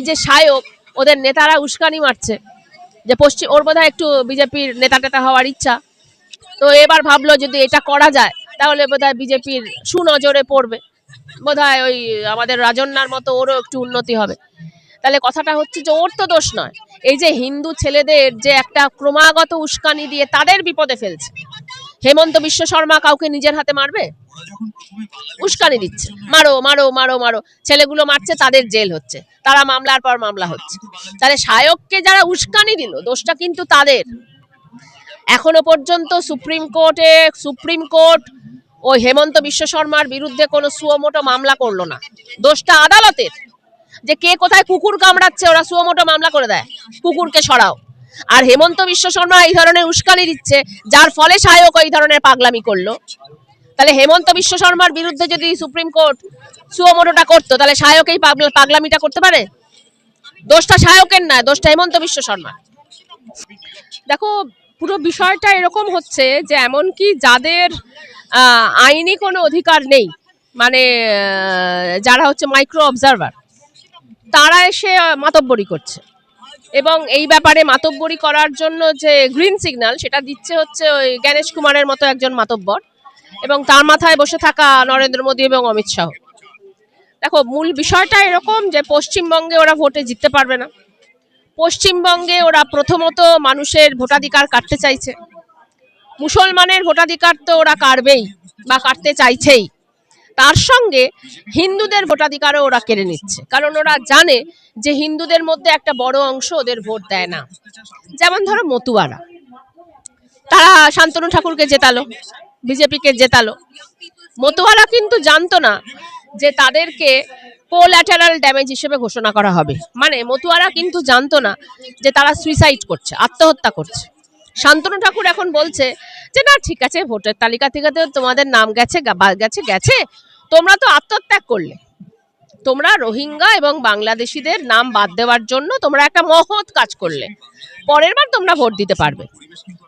যে সায়ক ওদের নেতারা উস্কানি মারছে যে পশ্চিম, ওর বোধহয় একটু বিজেপির নেতা টেতা হওয়ার ইচ্ছা, তো এবার ভাবলো যদি এটা করা যায় তাহলে বোধহয় বিজেপির সুনজরে পড়বে, বোধহয় ওই আমাদের রাজন্যার মতো ওরও একটু উন্নতি হবে। তাহলে কথাটা হচ্ছে যে ওর তো দোষ নয়, এই যে হিন্দু ছেলেদের যে একটা ক্রমাগত উস্কানি দিয়ে তাদের বিপদে ফেলছে। হেমন্ত বিশ্ব শর্মা কাউকে নিজের হাতে মারবে? উস্কানি দিচ্ছে, মারো মারো মারো মারো, ছেলেগুলো মারছে, তাদের জেল হচ্ছে, তারা মামলার পর মামলা হচ্ছে। তাহলে সায়ককে যারা উস্কানি দিল দোষটা কিন্তু তাদের। এখনো পর্যন্ত সুপ্রিম কোর্ট ওই হেমন্ত বিশ্ব শর্মার বিরুদ্ধে কোনো সুমোটো মামলা করলো না, দোষটা আদালতের। যে কে কোথায় কুকুর কামড়াচ্ছে ওরা সুমোটো মামলা করে দেয়, কুকুরকে সরাও। আর হেমন্ত বিশ্ব শর্মা এই ধরনের উস্কানি দিচ্ছে, যার ফলে সায়ক এই ধরনের পাগলামি করলো। তাহলে হেমন্ত বিশ্ব শর্মার বিরুদ্ধে যদি সুপ্রিম কোর্ট সুমোটোটা করতো তাহলে সায়ক এই পাগলামিটা করতে পারে? দোষটা সায়কের না, দোষটা হেমন্ত বিশ্ব শর্মা। দেখো, পুরো বিষয়টা এরকম হচ্ছে যে এমনকি যাদের আইনি কোনো অধিকার নেই, মানে যারা হচ্ছে মাইক্রো অবজারভার, তারা এসে মাতব্বরি করছে, এবং এই ব্যাপারে মাতব্বরি করার জন্য যে গ্রিন সিগন্যাল সেটা দিচ্ছে হচ্ছে ওই জ্ঞানেশ কুমারের মতো একজন মাতব্বর, এবং তার মাথায় বসে থাকা নরেন্দ্র মোদী এবং অমিত শাহ। দেখো, মূল বিষয়টা এরকম যে পশ্চিমবঙ্গে ওরা ভোটে জিততে পারবে না। পশ্চিমবঙ্গে ওরা প্রথমত মানুষের ভোটাধিকার কাটতে চাইছে, মুসলমানের ভোটাধিকার তো ওরা কাটবেই বা কাটতে চাইছেই, তার সঙ্গে হিন্দুদের ভোটাধিকারও ওরা কেড়ে নিচ্ছে, কারণ ওরা জানে যে হিন্দুদের মধ্যে একটা বড় অংশ ওদের ভোট দেয় না। যেমন ধরো মতুয়ারা, তারা শান্তনু ঠাকুরকে জেতালো, বিজেপিকে জেতালো। মতুয়ারা কিন্তু জানতো না যে তাদেরকে কোল্যাটারাল ড্যামেজ হিসেবে ঘোষণা করা হবে, মানে মতুয়ারা কিন্তু জানতো না যে তারা সুইসাইড করছে, আত্মহত্যা করছে। শান্তনু ঠাকুর এখন বলছে যে না ঠিক আছে, ভোটের তালিকা থেকে তো তোমাদের নাম গেছে গেছে গেছে, তোমরা তো আত্মত্যাগ করলে, তোমরা রোহিঙ্গা এবং বাংলাদেশিদের নাম বাদ দেওয়ার জন্য তোমরা একটা মহৎ কাজ করলে, পরের বার তোমরা ভোট দিতে পারবে।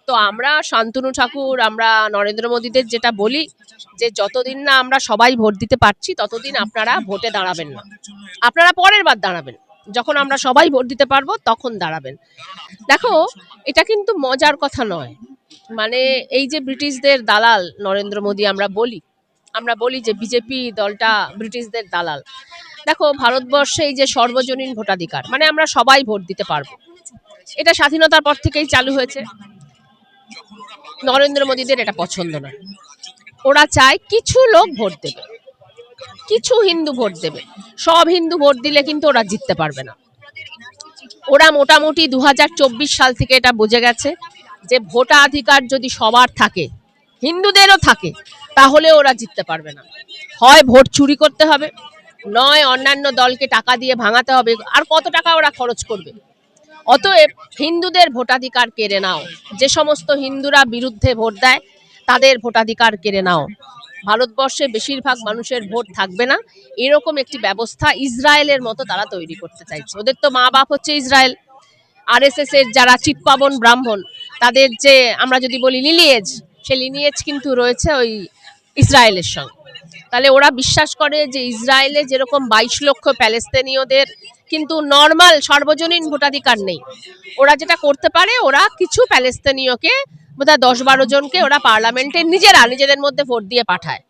তো আমরা শান্তনু ঠাকুর, আমরা নরেন্দ্র মোদীদের যেটা বলি যে যতদিন না আমরা সবাই ভোট দিতে পারছি ততদিন আপনারা ভোটে দাঁড়াবেন না, আপনারা পরের বার দাঁড়াবেন, যখন আমরা সবাই ভোট দিতে পারবো তখন দাঁড়াবেন। দেখো, এটা কিন্তু মজার কথা নয়, মানে এই যে ব্রিটিশদের দালাল নরেন্দ্র মোদী, আমরা বলি যে বিজেপি দলটা ব্রিটিশদের দালাল। দেখো, ভারতবর্ষে এই যে সর্বজনীন ভোটাধিকার, মানে আমরা সবাই ভোট দিতে পারবো, এটা স্বাধীনতার পর থেকেই চালু হয়েছে। নরেন্দ্র মোদীদের এটা পছন্দ না, ওরা চায় কিছু লোক ভোট দেবে, কিছু হিন্দু ভোট দেবে, সব হিন্দু ভোট দিলে কিন্তু ওরা জিততে পারবে না। ওরা মোটামুটি 2024 সাল থেকে এটা বুঝে গেছে যে ভোটাধিকার যদি সবার থাকে, হিন্দুদেরও থাকে, তাহলে ওরা জিততে পারবে না। হয় ভোট চুরি করতে হবে, নয় অন্যান্য দলকে টাকা দিয়ে ভাঙাতে হবে, আর কত টাকা ওরা খরচ করবে। অতএব হিন্দুদের ভোটাধিকার কেড়ে নাও, যে সমস্ত হিন্দুরা বিরুদ্ধে ভোট দেয় তাদের ভোটাধিকার কেড়ে নাও। ভারতবর্ষে বেশিরভাগ মানুষের ভোট থাকবে না, এরকম একটি ব্যবস্থা ইসরায়েলের মতো তারা তৈরি করতে চাইছে। ওদের তো মা বাপ হচ্ছে ইসরায়েল। আরএসএস এর যারা চিৎপাবন ব্রাহ্মণ, তাদের যে আমরা যদি বলি লিনিয়েজ, সেই লিনিয়েজ কিন্তু রয়েছে ওই ইসরায়েলের সঙ্গে। তাহলে ওরা বিশ্বাস করে যে ইসরায়েলে যেরকম 22 লক্ষ প্যালেস্তিনীয়দের কিন্তু নর্মাল সর্বজনীন ভোটাধিকার নেই, ওরা যেটা করতে পারে, ওরা কিছু প্যালেস্তিনীয়কে বোধহয় 10-12 জনকে ওরা পার্লামেন্টে নিজেদের মধ্যে ভোট দিয়ে পাঠায়।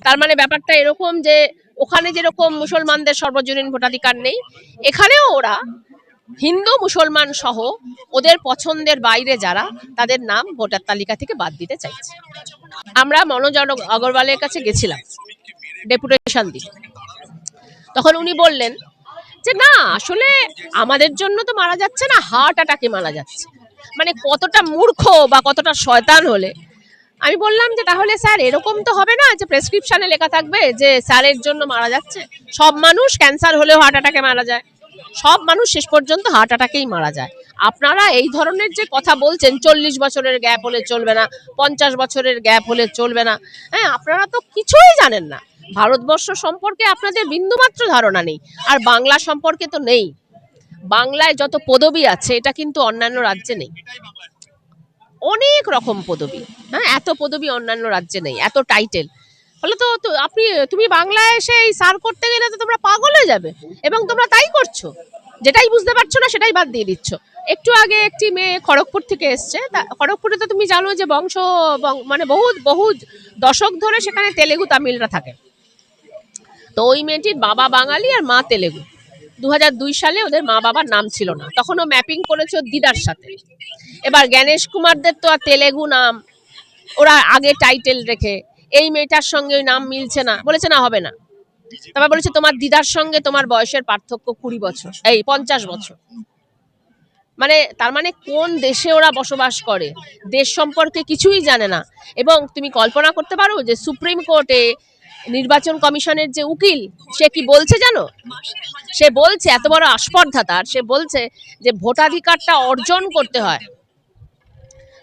তার মানে ব্যাপারটা এরকম যে ওখানে যেরকম মুসলমানদের সর্বজনীন ভোটাধিকার নেই, এখানেও ওরা হিন্দু মুসলমান সহ ওদের পছন্দের বাইরে যারা, তাদের নাম ভোটার তালিকা থেকে বাদ দিতে চাইছে। আমরা মনোজ আগরওয়ালের কাছে গেছিলাম ডেপুটেশন দিতে, তখন উনি বললেন যে না আসলে আমাদের জন্য তো মারা যাচ্ছে না, হার্ট অ্যাটাকে মারা যাচ্ছে। মানে কতটা মূর্খ বা কতটা শয়তান হলে। আমি বললাম যে তাহলে স্যার এরকম তো হবে না যে প্রেসক্রিপশনে লেখা থাকবে যে স্যারের জন্য মারা যাচ্ছে। সব মানুষ ক্যান্সার হলেও হার্ট অ্যাটাকে মারা যায়, সব মানুষ শেষ পর্যন্ত হার্ট অ্যাটাকেই মারা যায়। আপনারা এই ধরনের যে কথা বলছেন 40 বছরের গ্যাপ হলে চলবে না, 50 বছরের গ্যাপ হলে চলবে না, হ্যাঁ আপনারা তো কিছুই জানেন না, ভারতবর্ষ সম্পর্কে আপনাদের বিন্দুমাত্র ধারণা নেই, আর বাংলা সম্পর্কে তো নেই। বাংলায় যত পদবি আছে এটা কিন্তু অন্যান্য রাজ্যে নেই, অনেক রকম পদবি, হ্যাঁ এত পদবি অন্যান্য রাজ্যে নেই, এত টাইটেল। ফলে তো তুমি বাংলায় এসে এই সার করতে গেলে তো তোমরা পাগল হয়ে যাবে, এবং তোমরা তাই করছো। যেটাই বুঝতে পারছো না সেটাই বাদ দিয়ে দিচ্ছ। একটু আগে একটি মেয়ে খড়গপুর থেকে এসছে, খড়গপুরে তো তুমি জানো যে মানে বহু বহু দশক ধরে সেখানে তেলেগু তামিলরা থাকে। তো ওই মেয়েটির বাবা বাঙালি আর মা তেলেগু। 2002 সালে ওদের মা বাবার নাম ছিল না, তখন ও ম্যাপিং করেছে ওর দিদার সাথে। এবার জ্ঞানেশ কুমারদের তো আর তেলেগু নাম, ওরা আগে টাইটেল রেখে, এই মেয়েটার সঙ্গে ওই নাম মিলছে না, বলেছে না হবে না। তারপর বলেছে তোমার দিদার সঙ্গে তোমার বয়সের পার্থক্য 20 বছর, এই 50 বছর। মানে তার মানে কোন দেশে ওরা বসবাস করে, দেশ সম্পর্কে কিছুই জানে না। এবং তুমি কল্পনা করতে পারো যে সুপ্রিম কোর্টে নির্বাচন কমিশনের যে উকিল, সে কি বলছে জানো? সে বলছে, এত বড় আস্পর্ধা তার, সে বলছে যে ভোটাধিকারটা অর্জন করতে হয়।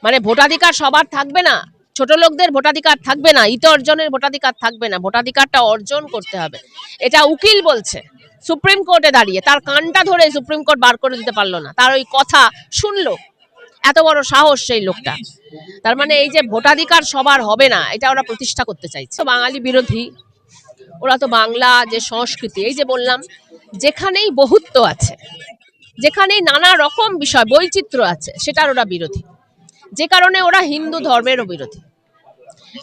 মানে ভোটাধিকার সবার থাকবে না, ছোট লোকদের ভোটাধিকার থাকবে না, ইত অর্জনের ভোটাধিকার থাকবে না, ভোটাধিকারটা অর্জন করতে হবে। এটা উকিল বলছে সুপ্রিম কোর্টে দাঁড়িয়ে, তার কানটা ধরে সুপ্রিম কোর্ট বার করে দিতে পারলো না, তার ওই কথা শুনলো। এত বড় সাহস সেই লোকটা। তার মানে এই যে ভোটাধিকার সবার হবে না, এটা ওরা প্রতিষ্ঠা করতে চাইছে। বাঙালি বিরোধী, ওরা তো বাংলা যে সংস্কৃতি, এই যে বললাম, যেখানেই বহুত্ব আছে, যেখানেই নানা রকম বিষয় বৈচিত্র্য আছে, সেটার ওরা বিরোধী। যে কারণে ওরা হিন্দু ধর্মেরও বিরোধী।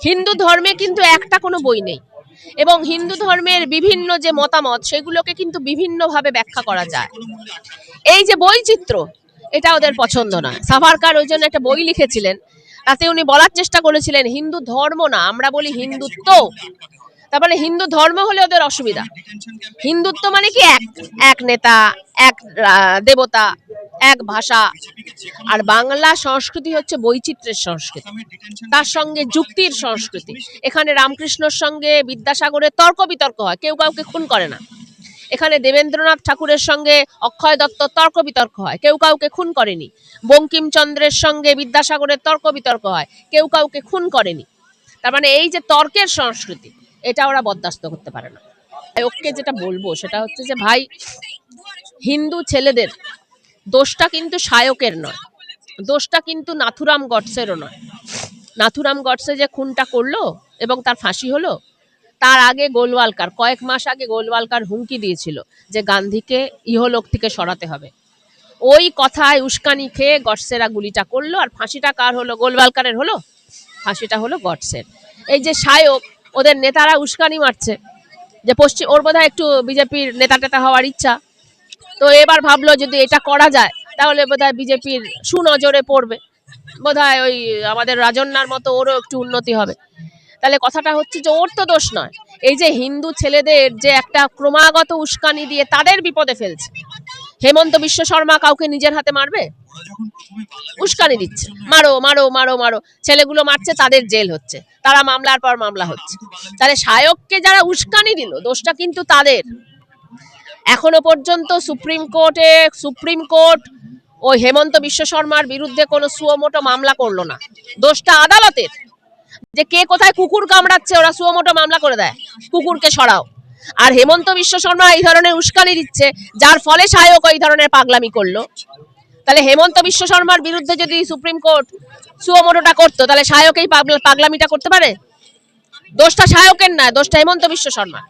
হিন্দু ধর্মে কিন্তু একটা কোনো বই নেই, এবং হিন্দু ধর্মের বিভিন্ন যে মতামত, সেগুলোকে কিন্তু বিভিন্নভাবে ব্যাখ্যা করা যায়। এই যে বৈচিত্র্য, এটা ওদের পছন্দ নয়। সাভারকার ওই জন্য একটা বই লিখেছিলেন, তাতে উনি বলার চেষ্টা করেছিলেন হিন্দু ধর্ম না, আমরা বলি হিন্দুত্ব। তার মানে হিন্দু ধর্ম হলে ওদের অসুবিধা। হিন্দুত্ব মানে কি এক এক নেতা, এক দেবতা, এক ভাষা। আর বাংলা সংস্কৃতি হচ্ছে বৈচিত্র্যের সংস্কৃতি, তার সঙ্গে যুক্তির সংস্কৃতি। এখানে রামকৃষ্ণর সঙ্গে বিদ্যাসাগরের তর্ক বিতর্ক হয়, কেউ কাউকে খুন করে না। এখানে দেবেন্দ্রনাথ ঠাকুরের সঙ্গে অক্ষয় দত্ত তর্ক বিতর্ক হয়, কেউ কাউকে খুন করেনি। বঙ্কিমচন্দ্রের সঙ্গে বিদ্যাসাগরের তর্ক বিতর্ক হয়, কেউ কাউকে খুন করেনি। তার মানে এই যে তর্কের সংস্কৃতি, এটা ওরা বরদাস্ত করতে পারে না। ওকে যেটা বলবো সেটা হচ্ছে যে ভাই, হিন্দু ছেলেদের দোষটা কিন্তু শায়কের নয়, দোষটা কিন্তু নাথুরাম গডসেরও নয়। নাথুরাম গডসে যে খুনটা করলো এবং তার ফাঁসি হলো, তার আগে গোলওয়ালকার, কয়েক মাস আগে গোলওয়ালকার হুমকি দিয়েছিল যে গান্ধীকে ইহলোক থেকে সরাতে হবে। ওই কথায় উস্কানি খেয়ে গডসেরা গুলিটা করলো, আর ফাঁসিটা কার হলো? গোলওয়ালকারের হলো, ফাঁসিটা হলো গডসের। এই যে শায়ক, ওদের নেতারা উস্কানি মারছে যে ওর বোধহয় একটু বিজেপির নেতা টেতা হওয়ার ইচ্ছা। তো এবার ভাবলো যদি এটা করা যায়, তাহলে বোধহয় বিজেপির সুনজরে পড়বে, বোধহয় ওই আমাদের রাজন্যার মতো ওরও একটু উন্নতি হবে। তাহলে কথাটা হচ্ছে যে ওর তো দোষ নয়, এই যে হিন্দু ছেলেদের যে একটা ক্রমাগত উস্কানি দিয়ে তাদের বিপদে ফেলছে। হেমন্ত বিশ্ব শর্মা কাউকে নিজের হাতে মারবে? উস্কানি দিচ্ছে, মারো মারো মারো মারো, ছেলেগুলো মারছে, তাদের জেল হচ্ছে, তারা মামলার পর মামলা হচ্ছে। তাহলে শায়ককে যারা উস্কানি দিল, দোষটা কিন্তু তাদের। এখনো পর্যন্ত সুপ্রিম কোর্ট ওই হেমন্ত বিশ্ব শর্মার বিরুদ্ধে কোনো সুমোটো মামলা করলো না, দোষটা আদালতের। যে কে কোথায় কুকুর কামড়াচ্ছে, ওরা সুমোটো মামলা করে দেয়, কুকুরকে সরাও। আর হেমন্ত বিশ্ব শর্মা এই ধরনের উস্কানি দিচ্ছে, যার ফলে শায়ক এই ধরনের পাগলামি করলো। তাহলে হেমন্ত বিশ্ব শর্মার বিরুদ্ধে যদি সুপ্রিম কোর্ট সুমোটোটা করতো, তাহলে শায়ক এই পাগলামিটা করতে পারে? দোষটা শায়কের না, দোষটা হেমন্ত বিশ্ব শর্মা।